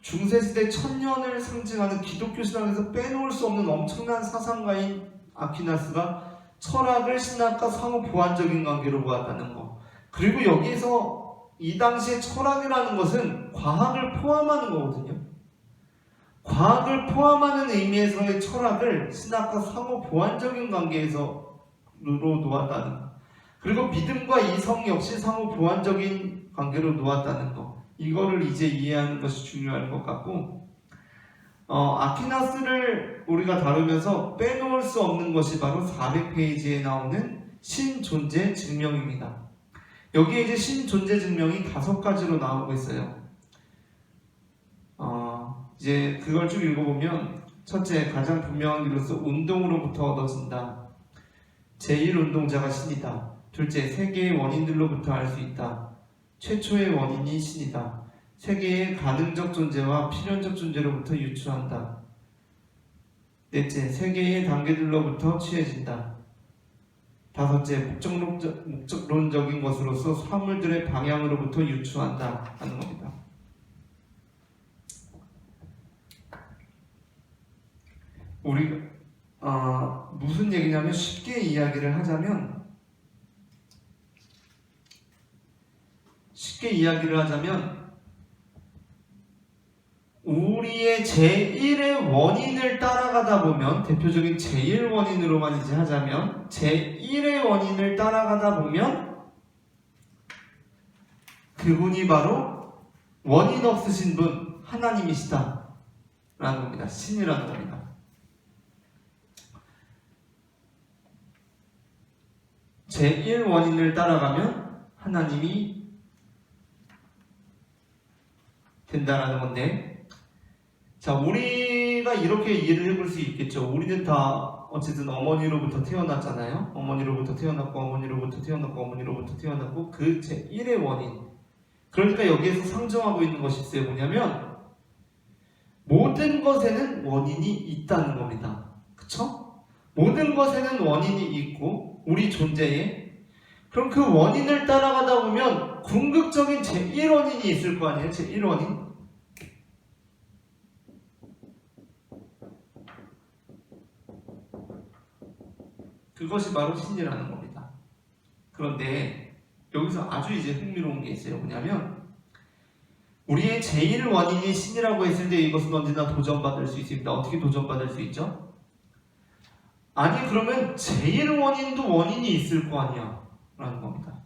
중세시대 천년을 상징하는 기독교 신앙에서 빼놓을 수 없는 엄청난 사상가인 아퀴나스가 철학을 신학과 상호 보완적인 관계로 보았다는 것. 그리고 여기에서 이 당시에 철학이라는 것은 과학을 포함하는 거거든요. 과학을 포함하는 의미에서의 철학을 신학과 상호 보완적인 관계에서 놓았다는 것. 그리고 믿음과 이성 역시 상호 보완적인 관계로 놓았다는 것. 이거를 이제 이해하는 것이 중요할 것 같고, 아퀴나스를 우리가 다루면서 빼놓을 수 없는 것이 바로 400페이지에 나오는 신존재 증명입니다. 여기에 이제 신존재 증명이 5가지로 나오고 있어요. 이제 그걸 쭉 읽어보면, 첫째, 가장 분명한 길로서 운동으로부터 얻어진다. 제1운동자가 신이다. 둘째, 세계의 원인들로부터 알 수 있다. 최초의 원인이 신이다. 세계의 가능적 존재와 필연적 존재로부터 유추한다. 넷째, 세계의 단계들로부터 취해진다. 다섯째, 목적론적인 것으로서 사물들의 방향으로부터 유추한다 하는 겁니다. 우리 무슨 얘기냐면 쉽게 이야기를 하자면 우리의 제1의 원인을 따라가다 보면 대표적인 제1원인으로만 이제 하자면 제1의 원인을 따라가다 보면 그분이 바로 원인 없으신 분 하나님이시다 라는 겁니다. 신이라는 겁니다. 제1원인을 따라가면 하나님이 된다라는 건데, 자, 우리가 이렇게 이해를 해볼 수 있겠죠. 우리는 다 어쨌든 어머니로부터 태어났잖아요. 어머니로부터 태어났고 그 제1의 원인. 그러니까 여기에서 상정하고 있는 것이 있어요. 뭐냐면 모든 것에는 원인이 있다는 겁니다. 그쵸? 모든 것에는 원인이 있고 우리 존재에, 그럼 그 원인을 따라가다 보면 궁극적인 제1원인이 있을 거 아니에요? 제1원인. 그것이 바로 신이라는 겁니다. 그런데 여기서 아주 이제 흥미로운 게 있어요. 뭐냐면 우리의 제1원인이 신이라고 했을 때 이것은 언제나 도전받을 수 있습니다. 어떻게 도전받을 수 있죠? 아니 그러면 제1원인도 원인이 있을 거 아니야 라는 겁니다.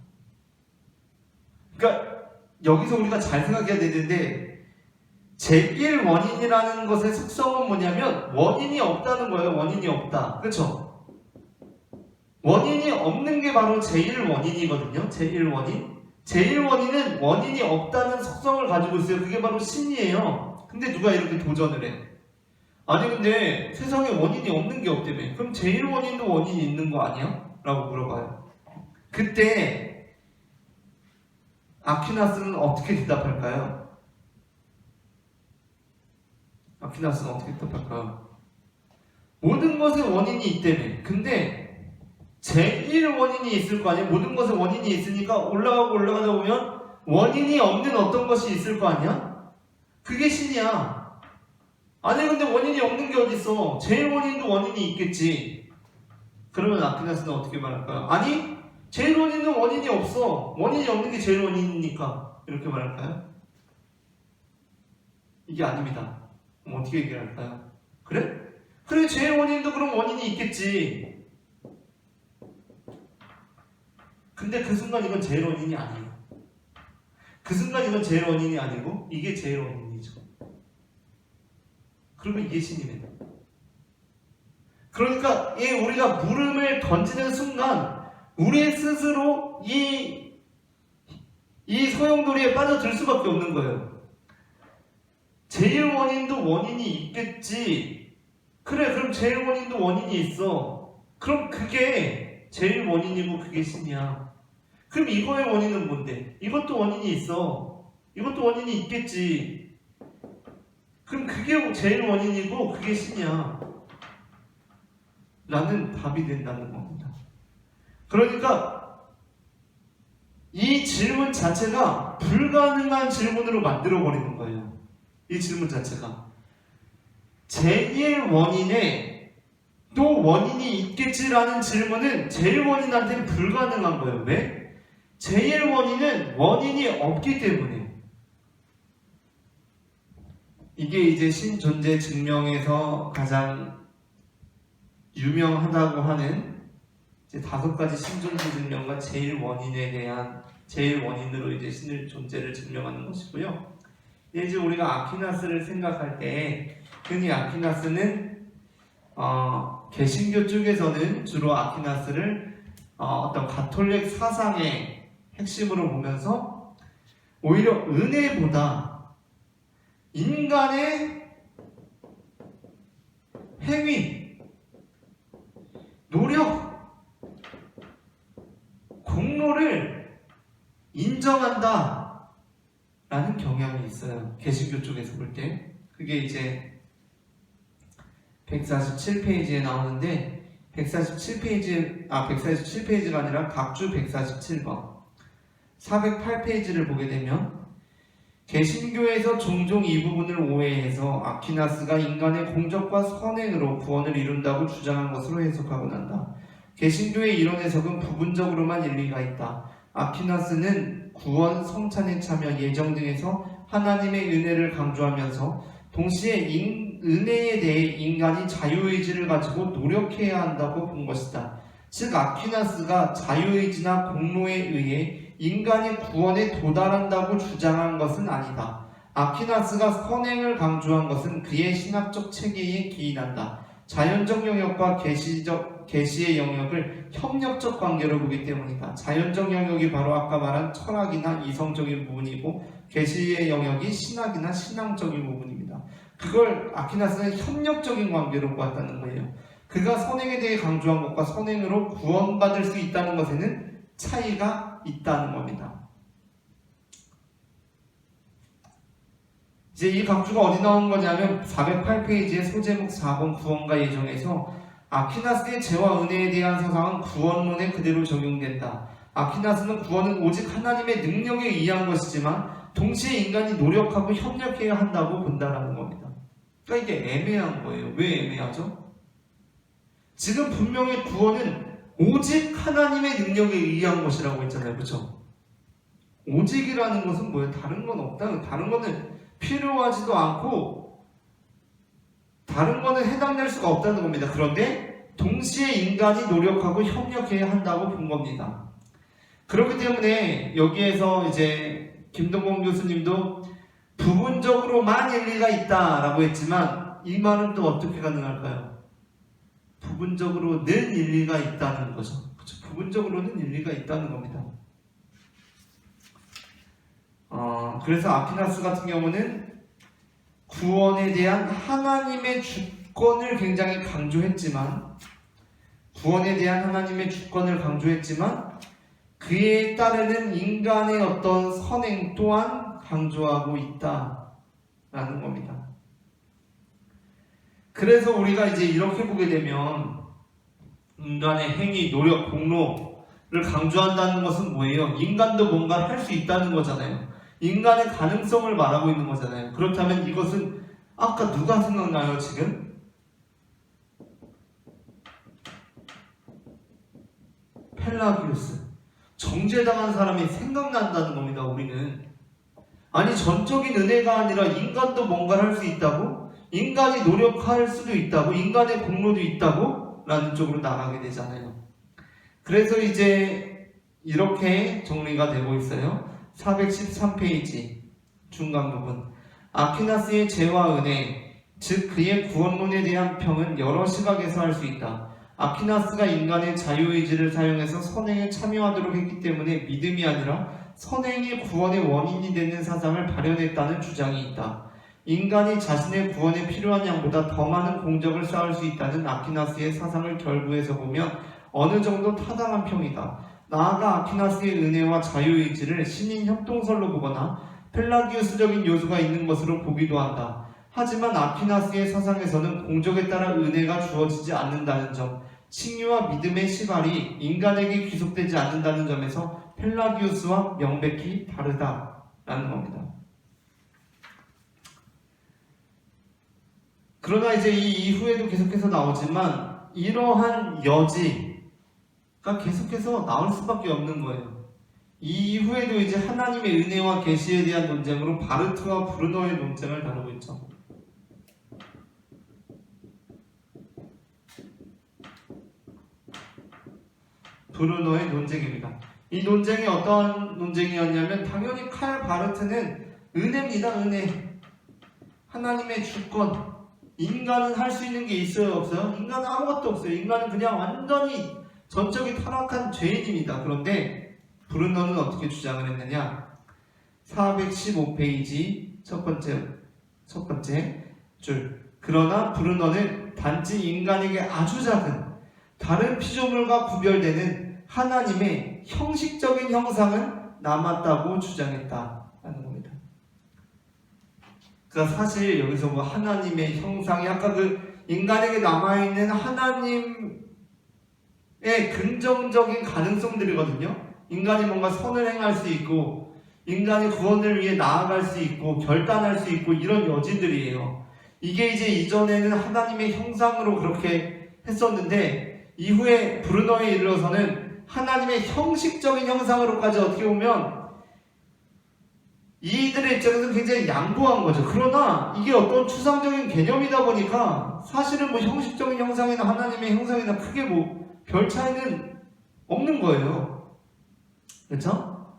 그러니까 여기서 우리가 잘 생각해야 되는데 제1원인이라는 것의 속성은 뭐냐면 원인이 없다는 거예요. 원인이 없다. 그렇죠? 원인이 없는 게 바로 제1원인이거든요. 제1원인은 원인이 없다는 속성을 가지고 있어요. 그게 바로 신이에요. 근데 누가 이렇게 도전을 해? 아니 근데 세상에 원인이 없는 게 없다며. 그럼 제1원인도 원인이 있는 거 아니야? 라고 물어봐요. 그때 아퀴나스는 어떻게 대답할까요? 모든 것에 원인이 있다며. 근데 제1원인이 있을 거 아니야? 모든 것에 원인이 있으니까 올라가다 보면 원인이 없는 어떤 것이 있을 거 아니야? 그게 신이야. 아니 근데 원인이 없는 게 어딨어? 제1원인도 원인이 있겠지. 그러면 아퀴나스는 어떻게 말할까요? 아니 제1원인은 원인이 없어. 원인이 없는 게 제1원인이니까 이렇게 말할까요? 이게 아닙니다. 그럼 어떻게 얘기할까요? 그래? 제1원인도 그럼 원인이 있겠지. 근데 그 순간 이건 제1원인이 아니에요. 그 순간 이건 제1원인이 아니고 이게 제1원인이죠. 그러면 이게 신이네요. 그러니까 우리가 물음을 던지는 순간 우리 스스로 이 소용돌이에 빠져들 수밖에 없는 거예요. 제1원인도 원인이 있겠지. 그래 그럼 제1원인도 원인이 있어. 그럼 그게 제1원인이고 그게 신이야. 그럼 이거의 원인은 뭔데? 이것도 원인이 있어. 이것도 원인이 있겠지. 그럼 그게 제일 원인이고 그게 신이야. 라는 답이 된다는 겁니다. 그러니까 이 질문 자체가 불가능한 질문으로 만들어버리는 거예요. 이 질문 자체가. 제1원인에 또 원인이 있겠지라는 질문은 제1원인한테는 불가능한 거예요. 왜? 제1원인은 원인이 없기 때문에. 이게 이제 신존재 증명에서 가장 유명하다고 하는 이제 5가지 신존재 증명과 제1원인으로 이제 신의 존재를 증명하는 것이고요. 이제 우리가 아퀴나스를 생각할 때 흔히 아퀴나스는 개신교 쪽에서는 주로 아퀴나스를 어떤 가톨릭 사상의 핵심으로 보면서 오히려 은혜보다 인간의 행위, 노력, 공로를 인정한다 라는 경향이 있어요. 개신교 쪽에서 볼 때. 그게 이제 147페이지에 나오는데 147페이지가 아니라 각주 147번 408페이지를 보게 되면 개신교에서 종종 이 부분을 오해해서 아퀴나스가 인간의 공적과 선행으로 구원을 이룬다고 주장한 것으로 해석하곤 한다. 개신교의 이런 해석은 부분적으로만 일리가 있다. 아퀴나스는 구원, 성찬에 참여, 예정 등에서 하나님의 은혜를 강조하면서 동시에 은혜에 대해 인간이 자유의지를 가지고 노력해야 한다고 본 것이다. 즉 아퀴나스가 자유의지나 공로에 의해 인간이 구원에 도달한다고 주장한 것은 아니다. 아퀴나스가 선행을 강조한 것은 그의 신학적 체계에 기인한다. 자연적 영역과 계시의 영역을 협력적 관계로 보기 때문이다. 자연적 영역이 바로 아까 말한 철학이나 이성적인 부분이고 계시의 영역이 신학이나 신앙적인 부분입니다. 그걸 아퀴나스는 협력적인 관계로 보았다는 거예요. 그가 선행에 대해 강조한 것과 선행으로 구원받을 수 있다는 것에는 차이가 있다는 겁니다. 이제 이 강조가 어디 나온 거냐면 408페이지의 소제목 4번 구원과 예정에서 아퀴나스의 죄와 은혜에 대한 사상은 구원론에 그대로 적용된다. 아퀴나스는 구원은 오직 하나님의 능력에 의한 것이지만 동시에 인간이 노력하고 협력해야 한다고 본다라는 겁니다. 그러니까 이게 애매한 거예요. 왜 애매하죠? 지금 분명히 구원은 오직 하나님의 능력에 의한 것이라고 했잖아요. 그렇죠? 오직이라는 것은 뭐예요? 다른 건 없다. 다른 거는 필요하지도 않고 다른 거는 해당될 수가 없다는 겁니다. 그런데 동시에 인간이 노력하고 협력해야 한다고 본 겁니다. 그렇기 때문에 여기에서 이제 김동건 교수님도 부분적으로만 일리가 있다라고 했지만 이 말은 또 어떻게 가능할까요? 부분적으로는 일리가 있다는 거죠. 그렇죠? 부분적으로는 일리가 있다는 겁니다. 그래서 아퀴나스 같은 경우는 구원에 대한 하나님의 주권을 굉장히 강조했지만 그에 따르는 인간의 어떤 선행 또한 강조하고 있다라는 겁니다. 그래서 우리가 이제 이렇게 보게 되면 인간의 행위, 노력, 공로를 강조한다는 것은 뭐예요? 인간도 뭔가를 할 수 있다는 거잖아요. 인간의 가능성을 말하고 있는 거잖아요. 그렇다면 이것은 아까 누가 생각나요 지금? 펠라기우스. 정죄당한 사람이 생각난다는 겁니다. 우리는. 아니 전적인 은혜가 아니라 인간도 뭔가를 할 수 있다고? 인간이 노력할 수도 있다고? 인간의 공로도 있다고? 라는 쪽으로 나가게 되잖아요. 그래서 이제 이렇게 정리가 되고 있어요. 413페이지 중간 부분. 아퀴나스의 죄와 은혜, 즉 그의 구원론에 대한 평은 여러 시각에서 할 수 있다. 아퀴나스가 인간의 자유의지를 사용해서 선행에 참여하도록 했기 때문에 믿음이 아니라 선행이 구원의 원인이 되는 사상을 발현했다는 주장이 있다. 인간이 자신의 구원에 필요한 양보다 더 많은 공적을 쌓을 수 있다는 아퀴나스의 사상을 결부해서 보면 어느 정도 타당한 평이다. 나아가 아퀴나스의 은혜와 자유의지를 신인 협동설로 보거나 펠라기우스적인 요소가 있는 것으로 보기도 한다. 하지만 아퀴나스의 사상에서는 공적에 따라 은혜가 주어지지 않는다는 점, 칭의와 믿음의 시발이 인간에게 귀속되지 않는다는 점에서 펠라기우스와 명백히 다르다라는 겁니다. 그러나 이제 이 이후에도 계속해서 나오지만 이러한 여지가 계속해서 나올 수밖에 없는 거예요. 이 이후에도 이제 하나님의 은혜와 계시에 대한 논쟁으로 바르트와 브루너의 논쟁을 다루고 있죠. 브루너의 논쟁입니다. 이 논쟁이 어떤 논쟁이었냐면 당연히 칼 바르트는 은혜입니다. 은혜. 하나님의 주권. 인간은 할 수 있는 게 있어요? 없어요? 인간은 아무것도 없어요. 인간은 그냥 완전히 전적이 타락한 죄인입니다. 그런데 브루너는 어떻게 주장을 했느냐? 415페이지 첫 번째 줄. 그러나 브루너는 단지 인간에게 아주 작은 다른 피조물과 구별되는 하나님의 형식적인 형상은 남았다고 주장했다라는 겁니다. 그러니까 사실 여기서 뭐 하나님의 형상이 아까 그 인간에게 남아있는 하나님의 긍정적인 가능성들이거든요. 인간이 뭔가 선을 행할 수 있고 인간의 구원을 위해 나아갈 수 있고 결단할 수 있고 이런 여지들이에요. 이게 이제 이전에는 하나님의 형상으로 그렇게 했었는데 이후에 브루너에 이르러서는 하나님의 형식적인 형상으로까지 어떻게 보면 이들의 입장에서는 굉장히 양보한 거죠. 그러나 이게 어떤 추상적인 개념이다 보니까 사실은 뭐 형식적인 형상이나 하나님의 형상이나 크게 뭐 별 차이는 없는 거예요. 그렇죠?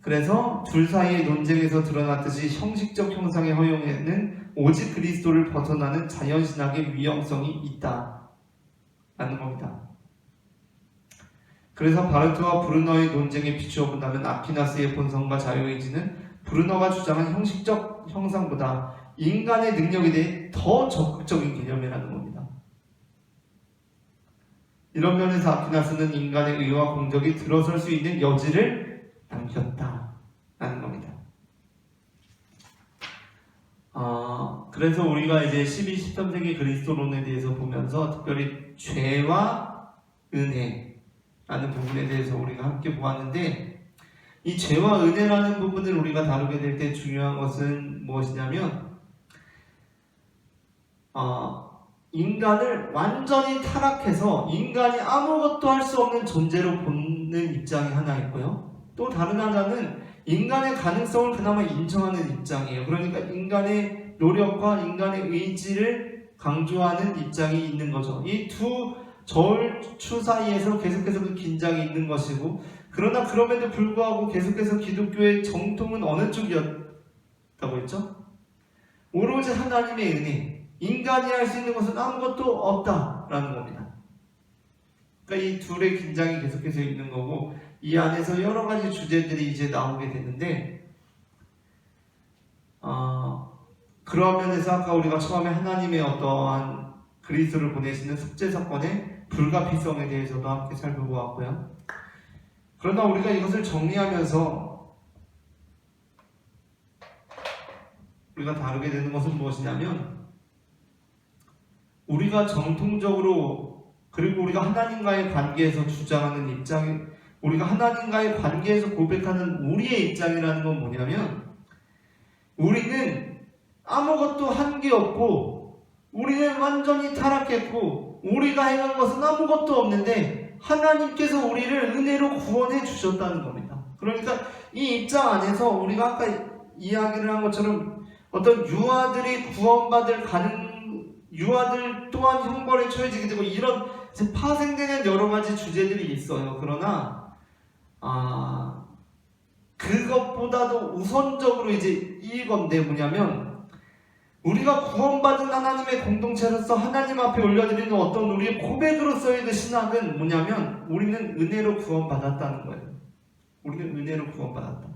그래서 둘 사이의 논쟁에서 드러났듯이 형식적 형상의 허용에는 오직 그리스도를 벗어나는 자연신학의 위험성이 있다라는 겁니다. 그래서 바르트와 브루너의 논쟁에 비추어 본다면 아퀴나스의 본성과 자유의지는 브루너가 주장한 형식적 형상보다 인간의 능력에 대해 더 적극적인 개념이라는 겁니다. 이런 면에서 아퀴나스는 인간의 의와 공덕이 들어설 수 있는 여지를 남겼다라는 겁니다. 그래서 우리가 이제 12, 13세기 그리스도론에 대해서 보면서 특별히 죄와 은혜라는 부분에 대해서 우리가 함께 보았는데 이 죄와 은혜라는 부분을 우리가 다루게 될 때 중요한 것은 무엇이냐면 인간을 완전히 타락해서 인간이 아무것도 할 수 없는 존재로 보는 입장이 하나 있고요. 또 다른 하나는 인간의 가능성을 그나마 인정하는 입장이에요. 그러니까 인간의 노력과 인간의 의지를 강조하는 입장이 있는 거죠. 이 두 저울추 사이에서 계속해서 그 긴장이 있는 것이고, 그러나 그럼에도 불구하고 계속해서 기독교의 정통은 어느 쪽이었다고 했죠? 오로지 하나님의 은혜, 인간이 할 수 있는 것은 아무것도 없다라는 겁니다. 그러니까 이 둘의 긴장이 계속해서 있는 거고, 이 안에서 여러 가지 주제들이 이제 나오게 되는데, 그런 면에서 아까 우리가 처음에 하나님의 어떠한 그리스도를 보내시는 속죄 사건의 불가피성에 대해서도 함께 살펴보았고요. 그러나 우리가 이것을 정리하면서 우리가 다루게 되는 것은 무엇이냐면, 우리가 정통적으로 그리고 우리가 하나님과의 관계에서 주장하는 입장이, 우리가 하나님과의 관계에서 고백하는 우리의 입장이라는 건 뭐냐면, 우리는 아무것도 한 게 없고 우리는 완전히 타락했고 우리가 행한 것은 아무것도 없는데 하나님께서 우리를 은혜로 구원해 주셨다는 겁니다. 그러니까 이 입장 안에서 우리가 아까 이야기를 한 것처럼 어떤 유아들이 구원받을 유아들 또한 형벌에 처해지게 되고 이런 파생되는 여러 가지 주제들이 있어요. 그러나 그것보다도 우선적으로 이제 이건데 뭐냐면, 우리가 구원받은 하나님의 공동체로서 하나님 앞에 올려드리는 어떤 우리의 고백으로서의 그 신학은 뭐냐면, 우리는 은혜로 구원받았다는 거예요. 우리는 은혜로 구원받았다.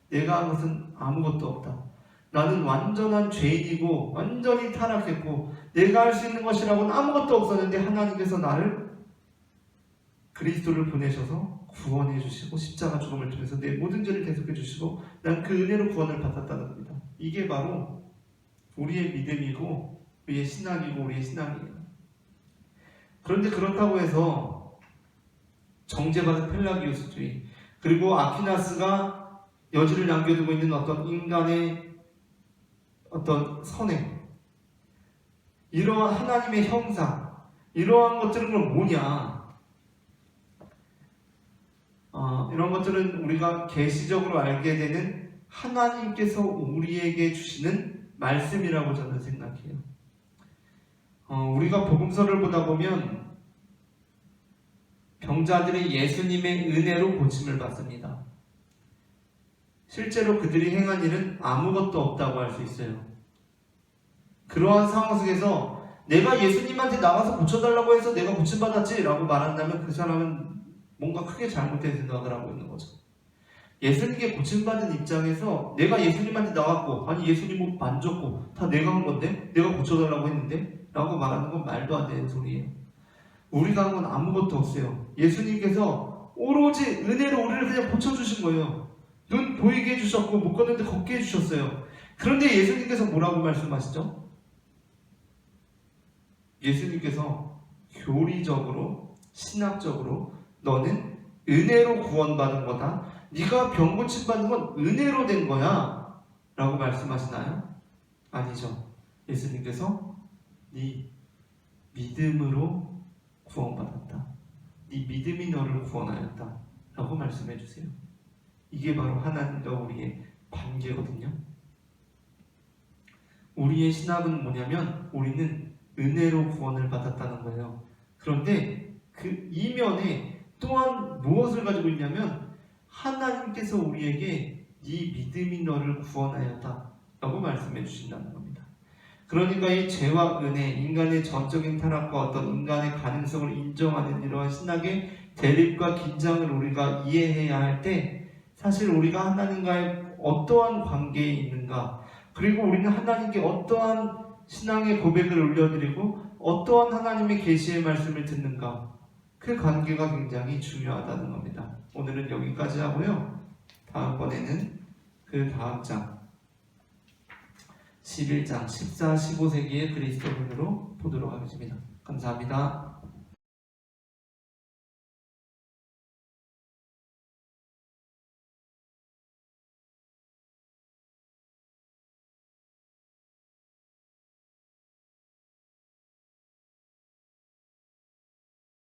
내가 한 것은 아무것도 없다. 나는 완전한 죄인이고 완전히 타락했고 내가 할 수 있는 것이라고는 아무것도 없었는데 하나님께서 나를 그리스도를 보내셔서 구원해 주시고 십자가 죽음을 통해서 내 모든 죄를 대속해 주시고 난 그 은혜로 구원을 받았다는 겁니다. 이게 바로 우리의 믿음이고 우리의 신학이고 우리의 신앙이에요. 그런데 그렇다고 해서 정죄받은 펠라기우스주의, 그리고 아퀴나스가 여지를 남겨두고 있는 어떤 인간의 어떤 선행, 이러한 하나님의 형상, 이러한 것들은 뭐냐? 이런 것들은 우리가 계시적으로 알게 되는 하나님께서 우리에게 주시는 말씀이라고 저는 생각해요. 우리가 복음서를 보다 보면 병자들이 예수님의 은혜로 고침을 받습니다. 실제로 그들이 행한 일은 아무것도 없다고 할 수 있어요. 그러한 상황 속에서 내가 예수님한테 나가서 고쳐달라고 해서 내가 고침받았지 라고 말한다면 그 사람은 뭔가 크게 잘못된 생각을 하고 있는 거죠. 예수님께 고침받은 입장에서 내가 예수님한테 나왔고, 아니 예수님 뭐 만졌고 다 내가 한 건데, 내가 고쳐달라고 했는데 라고 말하는 건 말도 안 되는 소리예요. 우리가 한 건 아무것도 없어요. 예수님께서 오로지 은혜로 우리를 그냥 고쳐주신 거예요. 눈 보이게 해주셨고 못 걷는데 걷게 해주셨어요. 그런데 예수님께서 뭐라고 말씀하시죠? 예수님께서 교리적으로 신학적으로 너는 은혜로 구원받은 거다, 네가 병 고침 받는 건 은혜로 된 거야 라고 말씀하시나요? 아니죠. 예수님께서 네 믿음으로 구원받았다. 네 믿음이 너를 구원하였다 라고 말씀해 주세요. 이게 바로 하나님과 우리의 관계거든요. 우리의 신학은 뭐냐면 우리는 은혜로 구원을 받았다는 거예요. 그런데 그 이면에 또한 무엇을 가지고 있냐면 하나님께서 우리에게 네 믿음이 너를 구원하였다 라고 말씀해 주신다는 겁니다. 그러니까 이 죄와 은혜, 인간의 전적인 타락과 어떤 인간의 가능성을 인정하는 이러한 신학의 대립과 긴장을 우리가 이해해야 할 때 사실 우리가 하나님과의 어떠한 관계에 있는가, 그리고 우리는 하나님께 어떠한 신앙의 고백을 올려드리고 어떠한 하나님의 계시의 말씀을 듣는가, 그 관계가 굉장히 중요하다는 겁니다. 오늘은 여기까지 하고요. 다음번에는 그 다음 장 11장 14, 15세기의 그리스도인으로 보도록 하겠습니다. 감사합니다.